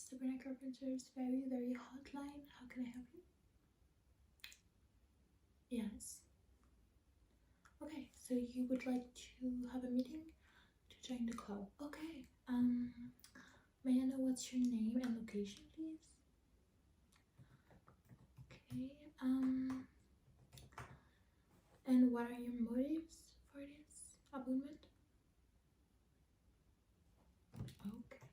Sabrina Carpenter's very hotline. How can I help you? Yes. Okay, so you would like to have a meeting to join the club. Okay. May I know what's your name and location, please? Okay. And what are your motives for this appointment? Okay.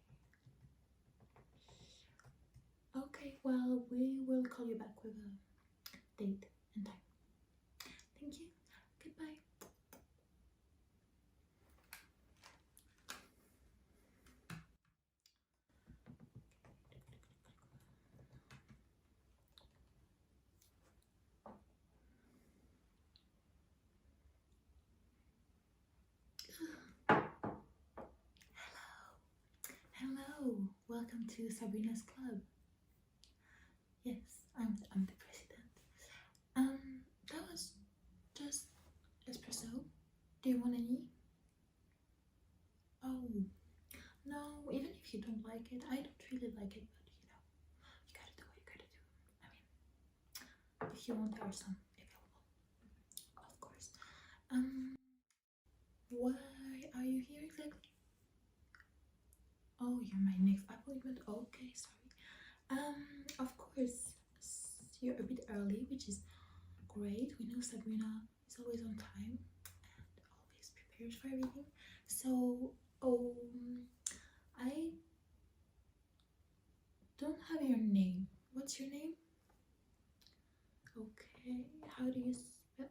Okay, well, we will call you back with a date and time. Thank you. Goodbye. Hello, welcome to Sabrina's club. Yes, I'm the president. That was just espresso. Do you want any? Oh, no, even if you don't like it, I don't really like it, but you know, you gotta do what you gotta do. I mean, if you want, there are some available, of course. Why are you here exactly? Oh, you're my next appointment. Okay, sorry. Of course, you're a bit early, which is great. We know Sabrina is always on time and always prepared for everything. So, I don't have your name. What's your name? Okay, how do you spell?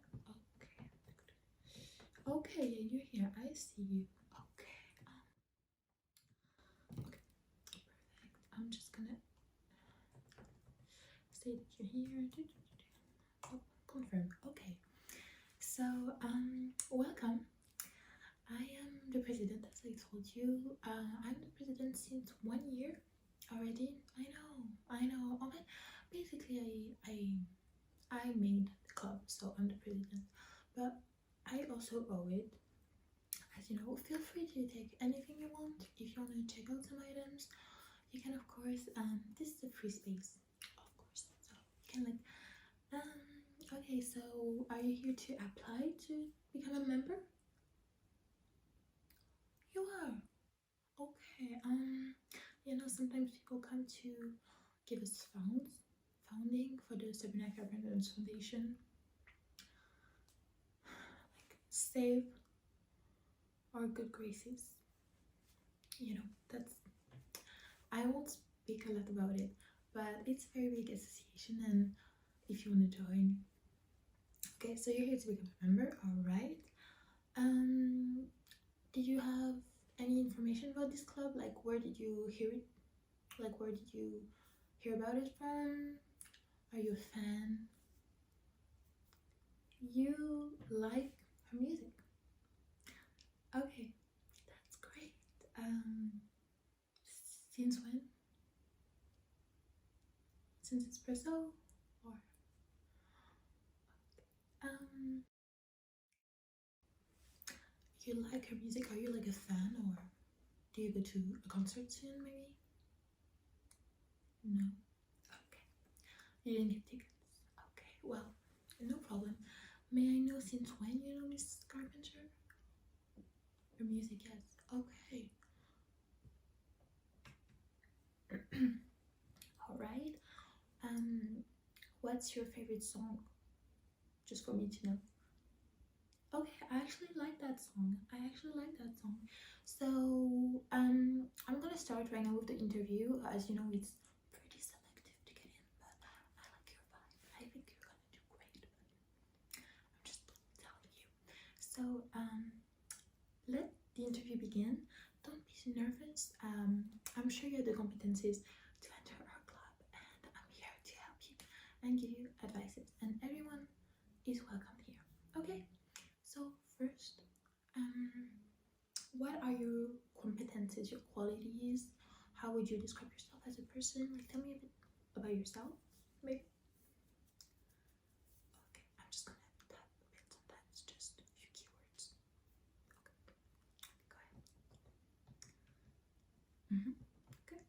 Okay, okay, yeah, you're here. I see you. Okay, okay, perfect. I'm just gonna say that you're here. Oh, confirm. Okay. So, welcome. I am the president, as I told you. I'm the president since 1 year already. I know. Okay, basically, I made the club, so I'm the president. But I also owe it. As you know, feel free to take anything you want. If you want to check out some items, you can, of course. This is a free space, of course. So you can like. Okay. So are you here to apply to become a member? You are. Okay. You know, sometimes people come to give us founding for the Sabrina Carpenter Foundation. Like save our good graces. You know, that's. I won't speak a lot about it, but it's a very big association, and if you want to join, okay. So you're here to become a member, all right? Did you have any information about this club? Like, where did you hear it? Like, where did you hear about it from? Are you a fan? You like her music? Okay, that's great. Since when? Since espresso, or you like her music? Are you like a fan, or do you go to a concert soon, maybe? No. Okay. You didn't get tickets. Okay. Well, no problem. May I know since when you know Miss Carpenter? Her music, yes. Okay. All right. What's your favorite song? Just for me to know. Okay, I actually like that song. So, I'm gonna start right now with the interview. As you know, it's pretty selective to get in, but I like your vibe. I think you're gonna do great. But I'm just telling you. So, let the interview begin. Don't be nervous. I'm sure you have the competencies to enter our club, and I'm here to help you and give you advices. And everyone is welcome here. Okay. So first, what are your competencies, your qualities? How would you describe yourself as a person? Like, tell me a bit about yourself, maybe. Okay, I'm just gonna tap a bit on that. It's just a few keywords. Okay, go ahead. Okay.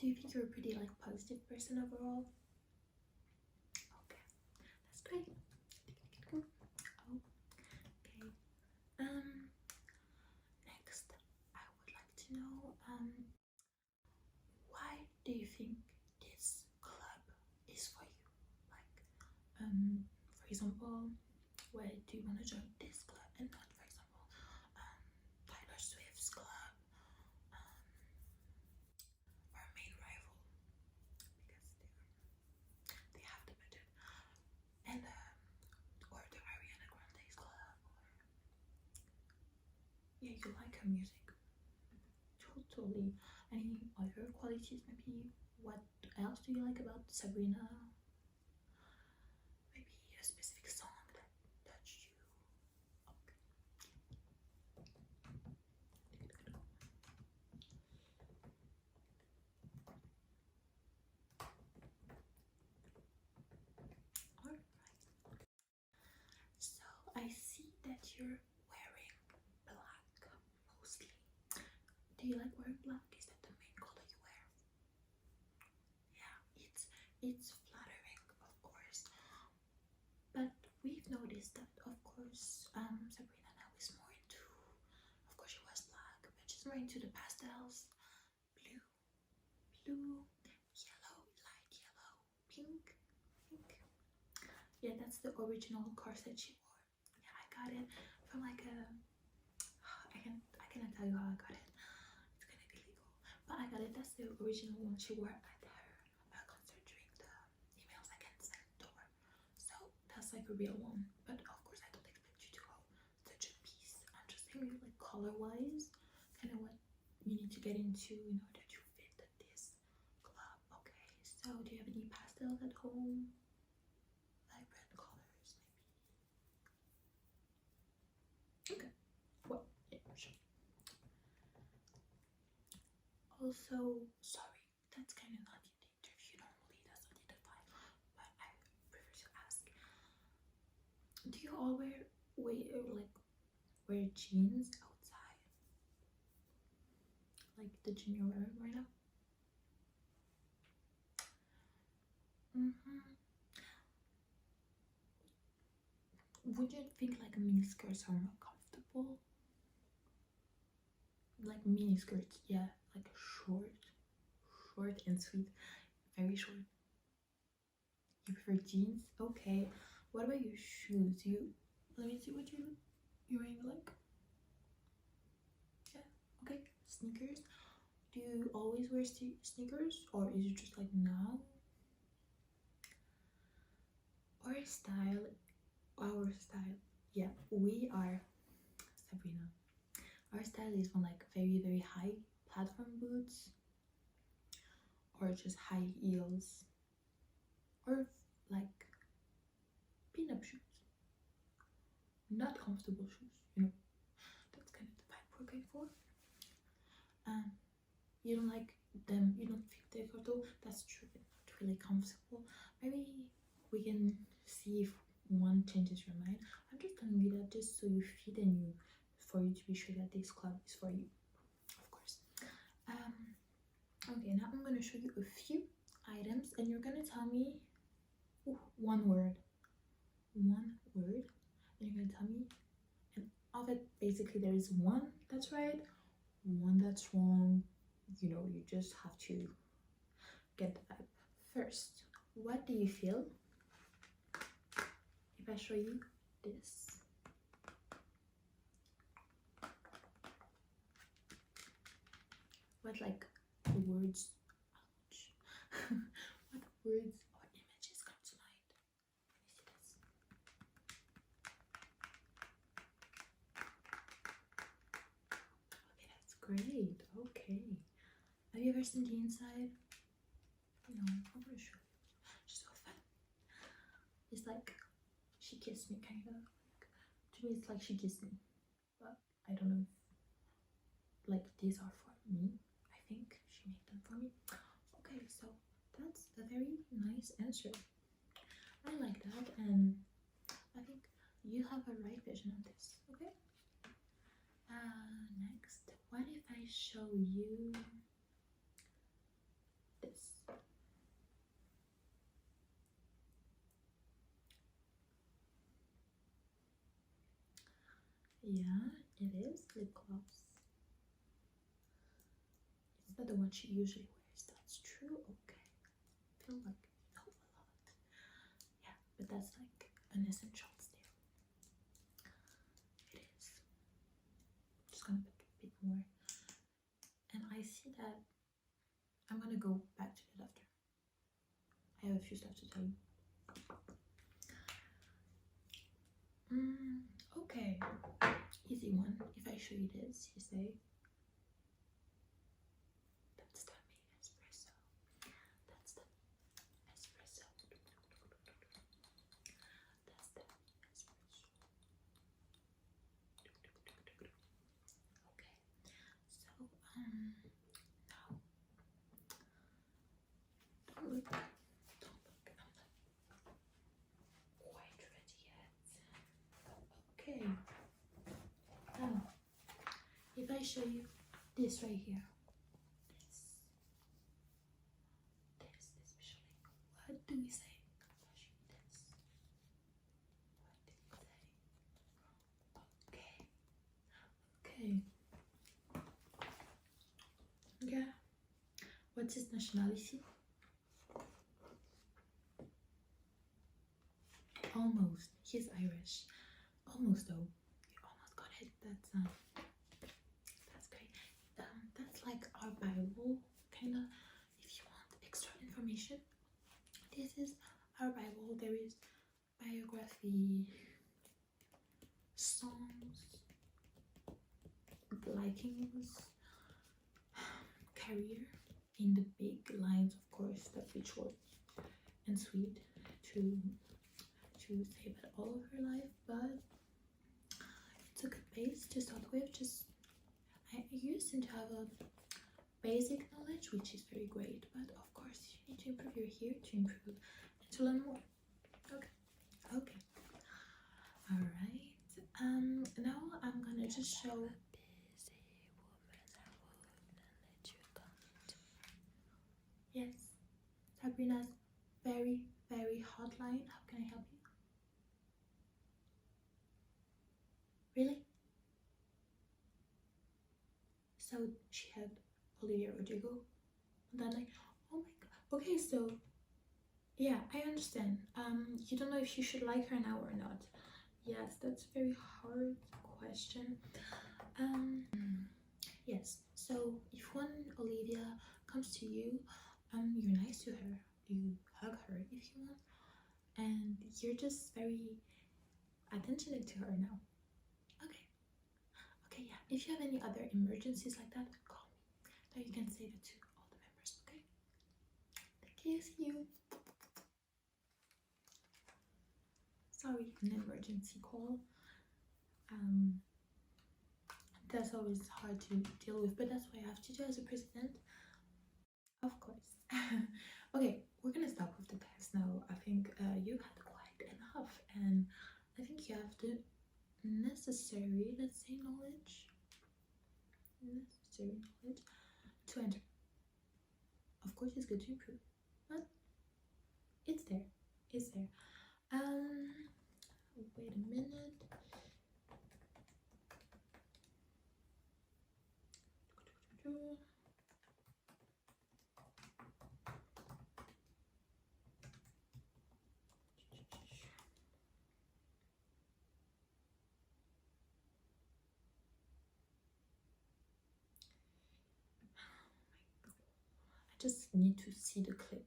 Do you think you're a pretty like positive person overall? Okay, that's great. Okay. Next, I would like to know why do you think this club is for you? Like, for example, why do you want to join this club and not, for example, Taylor Swift's club, or main rival, because they have the budget, and or the Ariana Grande's club, or yeah, you like her music. Totally. Any other qualities? Maybe what else do you like about Sabrina? Maybe a specific song that touched you. Alright. So I see that you're wearing black mostly. Do you like wearing black? Is that the main color you wear? Yeah, it's flattering, of course. But we've noticed that, of course, Sabrina now is more into, of course she was black, but she's more into the pastels, blue, yellow, light yellow, pink. Yeah, that's the original corset she wore. Yeah, I got it from like a, I cannot tell you how I got it. It's gonna be legal, but I got it. That's the original one she wore at her concert during the emails I can send to her. So that's like a real one. But of course, I don't expect you to go such a piece. I'm just saying, like color wise, kind of what you need to get into in order to fit this club. Okay, so do you have any pastels at home? Vibrant colors, maybe. Okay, well, yeah, sure. Also, sorry, that's kind of not in the interview. Normally, that's not in the file, but I prefer to ask. Do you all wear jeans outside, like the jean you're wearing right now? Would you think like mini skirts are more comfortable? Like mini skirts, yeah, like short and sweet, very short. You prefer jeans? Okay. What about your shoes? Let me see what you're wearing. Like, yeah, okay, sneakers. Do you always wear sneakers, or is it just like now? Our style. Yeah, we are Sabrina. Our style is on like very high platform boots, or just high heels, or like pin-up shoes. Not comfortable shoes, That's kind of the vibe we're going for. You don't like them, you don't feel they're comfortable. That's true, they're not really comfortable. Maybe we can see if one changes your mind. I'm just telling you that just so you fit and for you to be sure that this club is for you, of course. Okay, now I'm gonna show you a few items and you're gonna tell me one word, and you're gonna tell me, and of it basically there is one that's right, one that's wrong. You just have to get the vibe. First, what do you feel if I show you this? What like words, ouch, what words or images come to mind when you see this? Okay, that's great. Okay, have you ever seen the inside? No, I'm gonna show you. She's so fun. It's like she kissed me, kind of. To me, it's like she kissed me, but I don't know if like these are for me. I think she made them for me. Okay, so that's a very nice answer. I like that, and I think you have a right vision of this. Okay. Next, what if I show you Yeah, it is lip gloss. It's not the one she usually wears. That's true. Okay. I feel like you know a lot. Yeah, but that's like an essential still. It is. Just gonna put a bit more. And I see that I'm gonna go back to it after. I have a few stuff to tell you. Okay. Easy one. If I show you this, you say that's the espresso. That's the espresso. That's the espresso. Okay. So now don't look. I'm not quite ready yet. Okay. Now, if I show you this right here, this especially, what do we say? If I show you this, what do we say? Okay. Yeah. What's his nationality? Almost. He's Irish. Almost though. You almost got it. That's great. That's like our Bible, kind of. If you want extra information, this is our Bible. There is biography, songs, likings, career, in the big lines, of course. That's a bit short and sweet to say about all of her life, but it's a good base to start with. You seem to have a basic knowledge, which is very great, but of course you need to improve. You're here to improve and to learn more. Okay. All right. Now I'm gonna just show. Yes, Sabrina's very hotline. How can I help you? Really? So she had Olivia Rodrigo on that night. Oh my god. Okay, so yeah, I understand. You don't know if you should like her now or not. Yes, that's a very hard question. Yes. So if one Olivia comes to you, you're nice to her. You hug her if you want, and you're just very attentive to her now. Okay. Okay, yeah. If you have any other emergencies like that, call me. Now you can say that to all the members, okay? Thank you, see you. Sorry, an emergency call. That's always hard to deal with, but that's what I have to do as a president. Of course. Okay, we're gonna stop with the test now. I think you had quite enough, and I think you have the necessary, let's say, knowledge to enter. Of course, it's good to improve, but it's there. Wait a minute. I just need to see the clip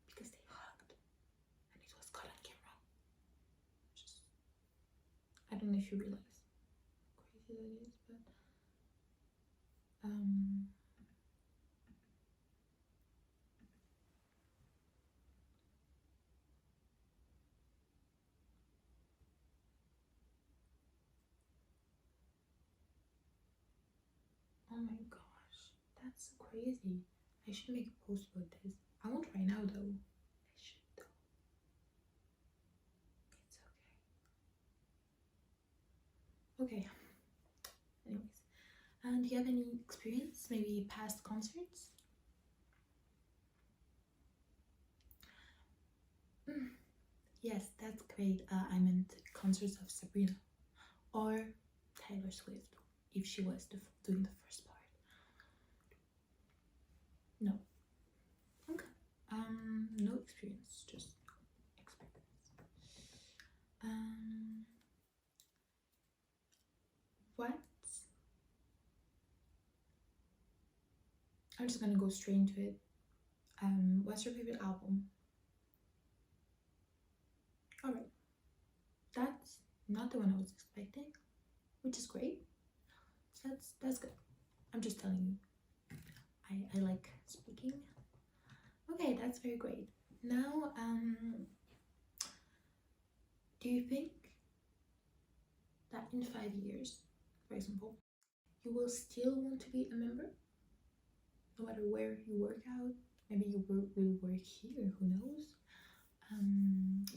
because they hugged and it was caught on camera. I don't know if you realize how crazy that is, but oh my gosh, that's so crazy. I should make a post about this. I won't right now though. I should though. It's okay. Okay. Anyways. And do you have any experience? Maybe past concerts? Yes, that's great. I meant concerts of Sabrina. Or Taylor Swift if she was doing the first part. No. Okay. No experience, just experience. What? I'm just gonna go straight into it. What's your favorite album? Alright. That's not the one I was expecting, which is great. So that's good. I'm just telling you. I like speaking. Okay, that's very great. Now, do you think that in 5 years, for example, you will still want to be a member? No matter where you work out, maybe you will work here, who knows?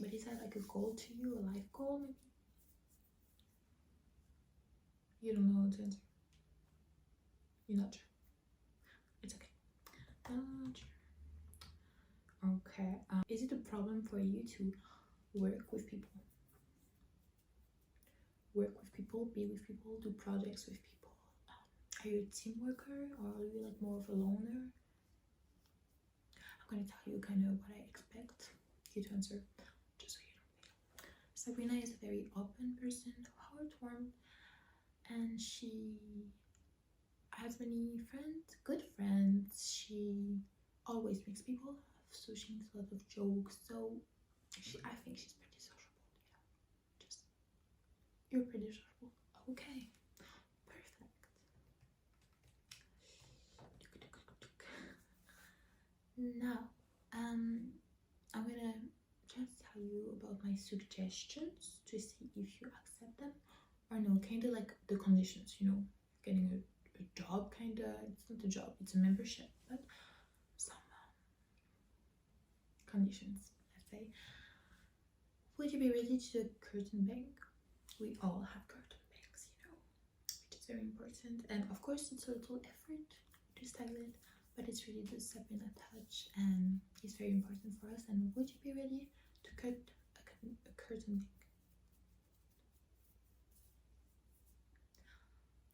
But is that like a goal to you, a life goal maybe? You don't know the answer. You're not sure. It's okay. Not sure. Okay. Is it a problem for you to work with people? Work with people, be with people, do projects with people? Are you a team worker or are you like more of a loner? I'm gonna tell you kind of what I expect you to answer, just so you don't fail. Sabrina is a very open person, heartwarming, and she has many friends, good friends. She always makes people laugh, so she makes a lot of jokes. So I think she's pretty sociable. Yeah, just you're pretty sociable. Okay, perfect. Now, I'm gonna just tell you about my suggestions to see if you accept them or no. Kind of like the conditions, you know, getting a job. Kind of, it's not a job, it's a membership, but some conditions. Let's say, would you be ready to do a curtain bank? We all have curtain banks, you know, which is very important, and of course it's a little effort to style it, but it's really the Sabrina touch and it's very important for us. And would you be ready to cut a curtain bank?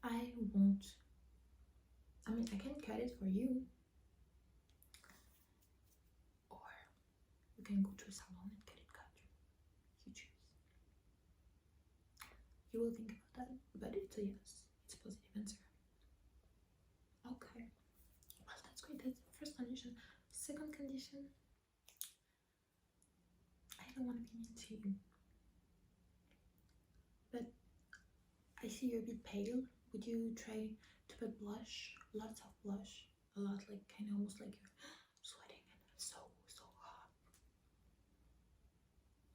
I won't. I mean, I can cut it for you, or you can go to a salon and get it cut. You choose. You will think about that, but it's a yes. It's a positive answer. Okay. Well, that's great. That's the first condition. Second condition, I don't want to be mean to you, but I see you're a bit pale. Would you try to put blush? Lots of blush. A lot, like kind of almost like you're sweating and so hot.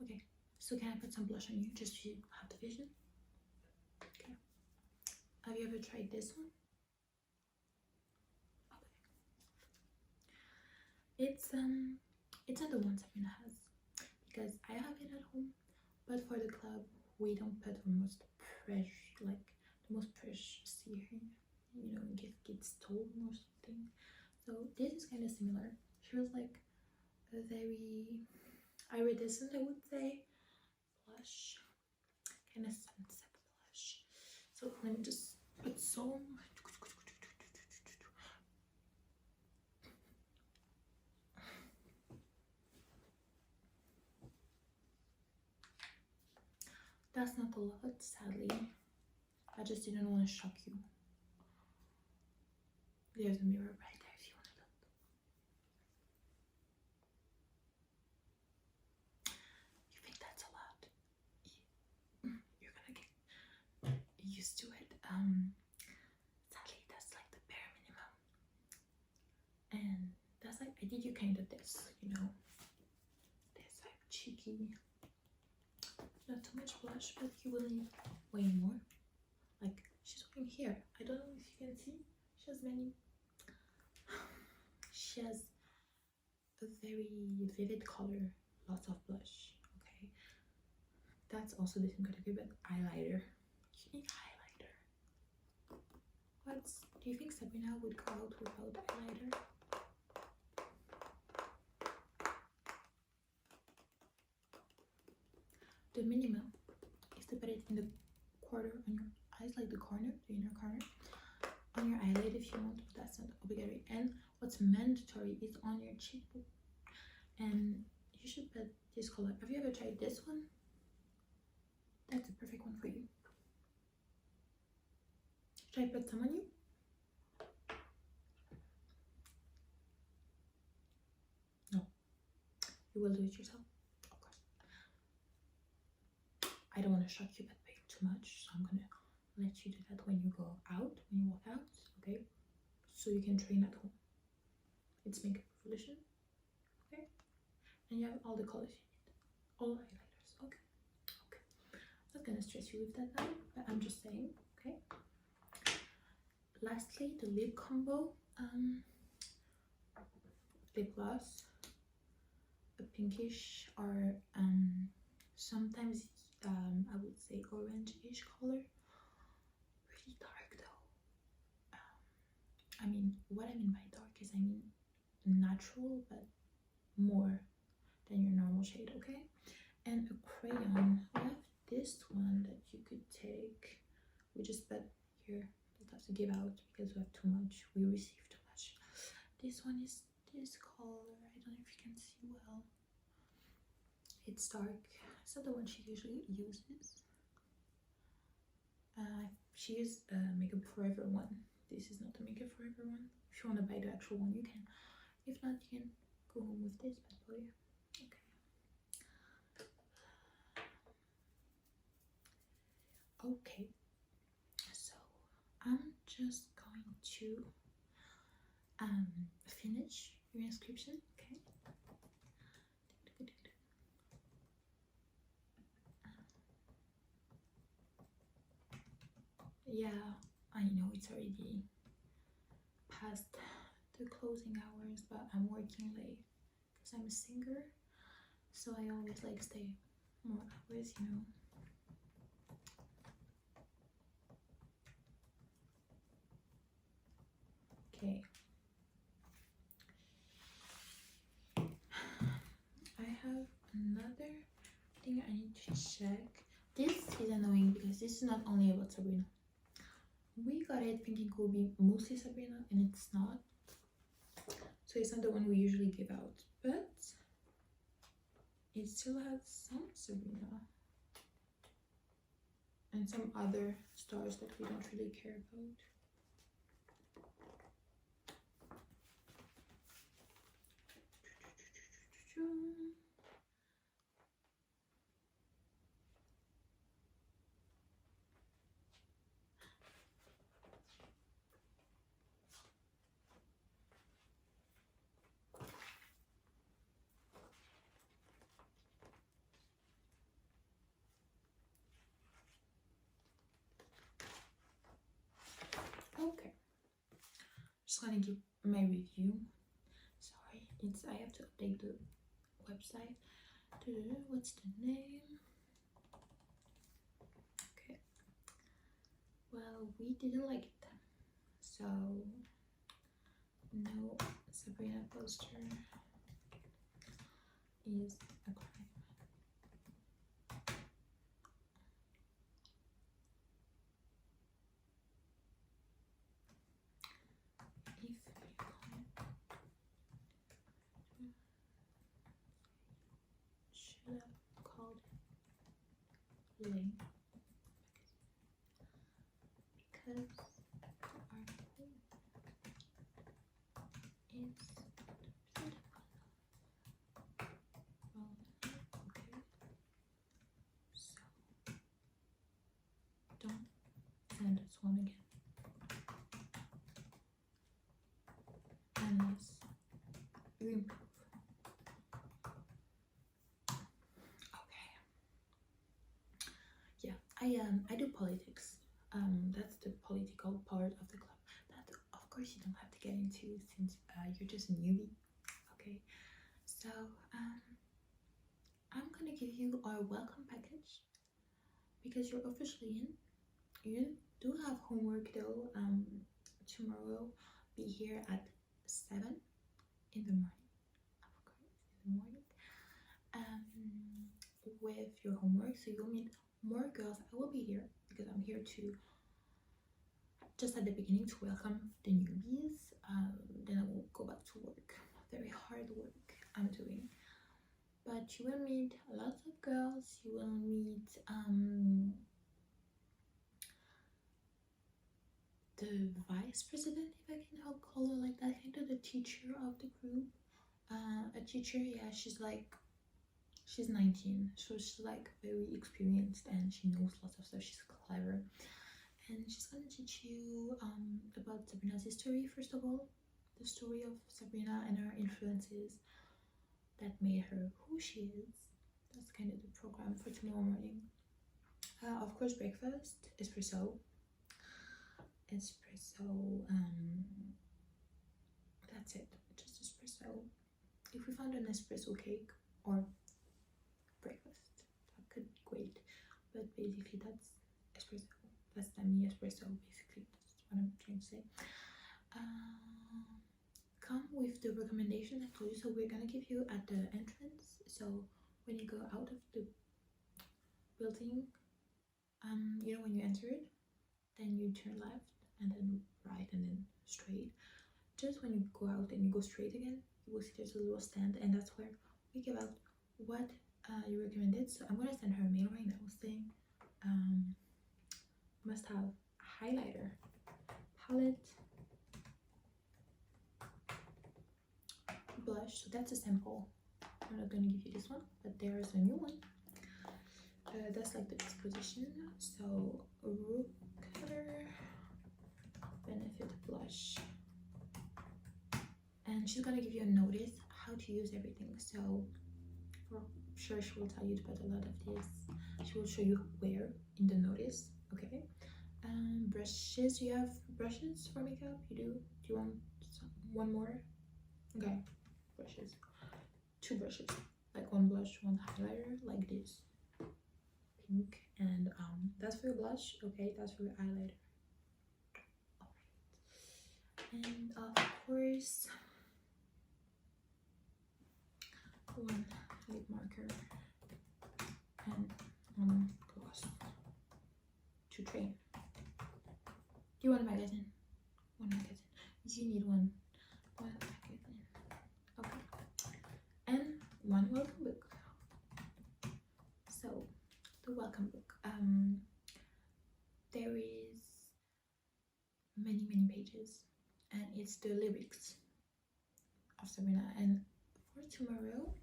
Okay, so can I put some blush on you just so you have the vision? Okay. Have you ever tried this one? Okay. It's not the one Sabrina has, because I have it at home, but for the club we don't put the most precious, like the most precious serum, you know, in case it gets stolen or something. So this is kind of similar. Feels like a very iridescent, I would say, blush, kind of sunset blush. So let me just put some. That's not a lot, sadly. I just didn't want to shock you. There's a mirror right there if you want to look. You think that's a lot? You're gonna get used to it. Sadly, that's like the bare minimum. And that's like, I did you kind of this, you know, this like cheeky, not too much blush, but you will need way more. Like she's wearing here. I don't know if you can see. She has many. She has a very vivid color, lots of blush. Okay, that's also the same category, but highlighter. You need highlighter. Do you think Sabrina would go out without highlighter? The minimum is to put it in the quarter on your eyes, like the corner, the inner corner, on your eyelid if you want, but that's not obligatory. And what's mandatory is on your cheekbone, and you should put this color. Have you ever tried this one? That's the perfect one for you. Should I put some on you? No, you will do it yourself. Okay. I don't want to shock you that way too much, so I'm gonna let you do that when you go out, when you walk out, okay? So you can train at home. It's makeup revolution, okay? And you have all the colors you need, all highlighters, okay? Okay. I'm not gonna stress you with that now, but I'm just saying, okay? Lastly, the lip combo, lip gloss, a pinkish or sometimes I would say orange-ish color. Pretty dark though. I mean, what I mean by dark is I mean natural, but more than your normal shade, okay? And a crayon. I have this one that you could take. We just put here. Don't have to give out because we have too much. We receive too much. This one is this color. I don't know if you can see well. It's dark. It's not the one she usually uses. She uses Makeup Forever one. This is not the Makeup Forever one. If you want to buy the actual one, you can. If not, you can go home with this bad boy. Okay. Okay. So I'm just going to finish your inscription. Okay. Yeah, I know it's already past the closing hours, but I'm working late because I'm a singer, so I always like stay more hours, you know. Okay. I have another thing I need to check. This is annoying because this is not only about Sabrina. We got it thinking it will be mostly Sabrina, and it's not. So it's not the one we usually give out, but it still has some Sabrina and some other stars that we don't really care about. Okay, just gonna give my review. Sorry, I have to update the website. What's the name? Okay, well, we didn't like it, so no Sabrina poster is a crime. If you should have called link because the article is okay, so don't send us one again unless you improve. Okay. Yeah, I do politics. That's the political part of the club that of course you don't have to get into since you're just a newbie. Okay, so I'm gonna give you our welcome package because you're officially in. You do have homework though. Tomorrow be here at 7 in the morning, of course, in the morning, with your homework. So you'll meet more girls. I will be here because I'm here to just at the beginning to welcome the newbies. Then I will go back to work, very hard work I'm doing. But you will meet lots of girls. You will meet the vice president, if I can call her like that, kind of the teacher of the group. A teacher, yeah, she's 19, so she's like very experienced and she knows lots of stuff. She's clever, and she's gonna teach you about Sabrina's history. First of all, the story of Sabrina and her influences that made her who she is. That's kind of the program for tomorrow morning. Of course, breakfast, espresso, that's it, just espresso. If we found an espresso cake or breakfast, that could be great, but basically that's espresso, that's dummy espresso, basically, that's what I'm trying to say. Come with the recommendations I told you. So we're gonna give you at the entrance, so when you go out of the building, you know, when you enter it, then you turn left and then right and then straight. Just when you go out and you go straight again, you will see there's a little stand, and that's where we give out what you recommended. So I'm gonna send her a mail right now saying must have highlighter, palette, blush. So that's a sample. I'm not gonna give you this one, but there's a new one. That's like the exposition. So root color, benefit blush, and she's gonna give you a notice how to use everything. So for sure she will tell you about a lot of this. She will show you where in the notice. Okay. Brushes. You have brushes for makeup? You do? Do you want one more? Okay. Brushes. 2 brushes. Like one blush, one highlighter, like this. Pink, and that's for your blush. Okay, that's for your eyeliner. Alright. And of course, one lip marker and one gloss to train. Do you want a magazine? One magazine. You need one magazine. Okay. And one welcome book. So the welcome book. There is many pages, and it's the lyrics of Sabrina. And for tomorrow,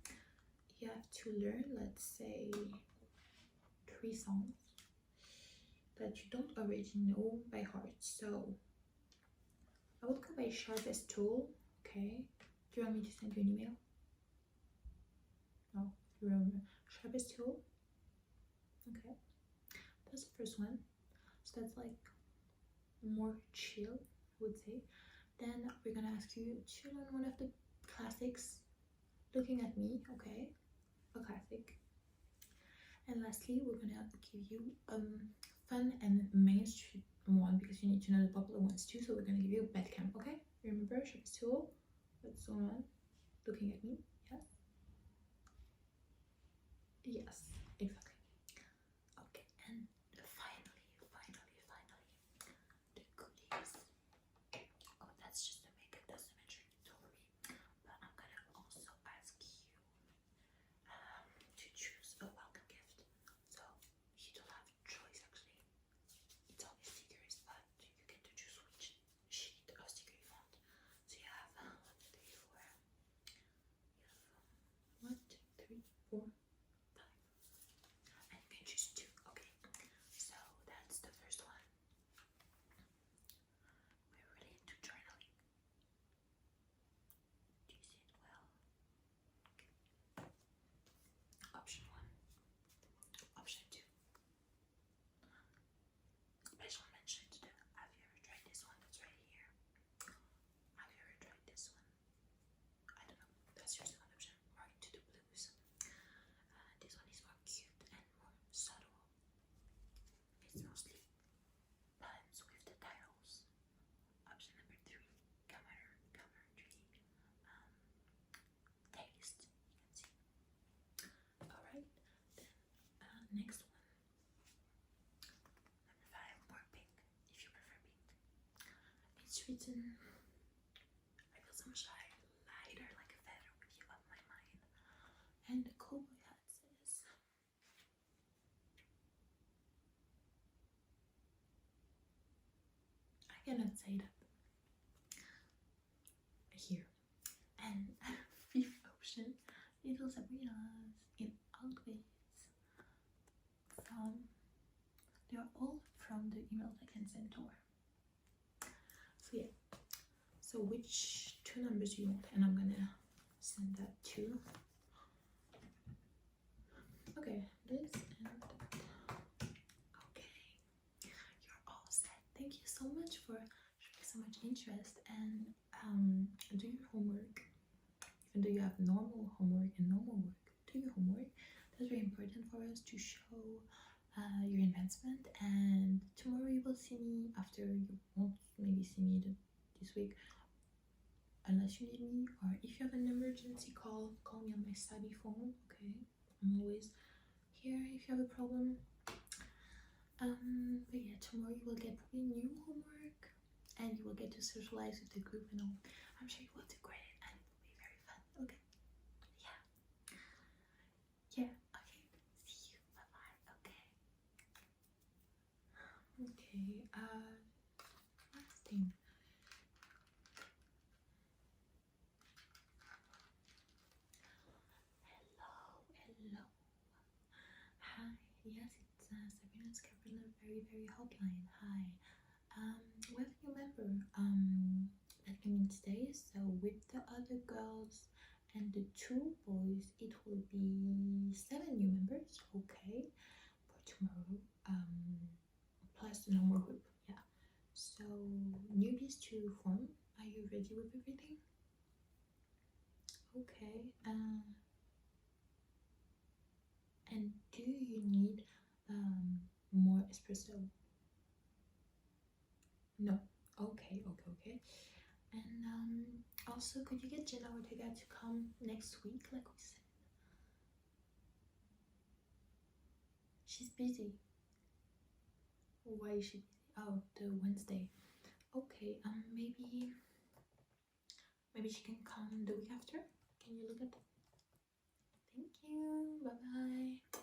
you have to learn, let's say, 3 songs that you don't already know by heart. So I would go by Sharpest Tool. Okay. Do you want me to send you an email? No, you remember Sharpest Tool. Okay, that's the first one. So that's like more chill, I would say. Then we're gonna ask you to learn one of the classics, Looking at Me. Okay, a classic. And lastly, we're gonna give you fun and mainstream one, because you need to know the popular ones too. So we're gonna give you Bedcamp. Okay, remember Sharpest Tool. That's the one. Looking at Me. Yes, exactly. Okay, and finally, the goodies. Oh, that's just the makeup, that's the measuring jewelry. But I'm gonna also ask you to choose a welcome gift. So you don't have a choice actually. It's only stickers, but you get to choose which sheet of sticker you want. So you have 1, 2, 3, 4. You have 1, 2, 3, 4. it's written, I feel so much lighter like a feather with you on my mind. And the cowboy hat says, I cannot say that here. And fifth option, little Sabrinas in outfits from, they are all from the emails I can send to her. So yeah, so which two numbers do you want? And I'm gonna send that to, okay, this and that. Okay, you're all set. Thank you so much for showing so much interest, and do your homework. Even though you have normal homework and normal work, do your homework. That's very important for us to show your advancement. And tomorrow you will see me, after you won't maybe see me this week unless you need me, or if you have an emergency call me on my study phone. Okay, I'm always here if you have a problem. But yeah, tomorrow you will get probably new homework and you will get to socialize with the group and all. I'm sure you will do great and it will be very fun. Okay, yeah, okay, see you, bye bye. Okay, last thing. Hello. Hi, yes, it's Sabrina's Carpenter, very hotline. Hi. Well, you remember that means days. So with the other girls and the 2 boys, it will be 7 new members. Okay, for tomorrow. Plus the normal group. Yeah. So newbies to form. Are you ready with everything? Okay. And do you need more espresso? No. Okay. And also, could you get Jenna Ortega to come next week, like we said? She's busy. Why is she busy? Oh, the Wednesday. Okay. Maybe she can come the week after. Can you look at that? Thank you. Bye bye.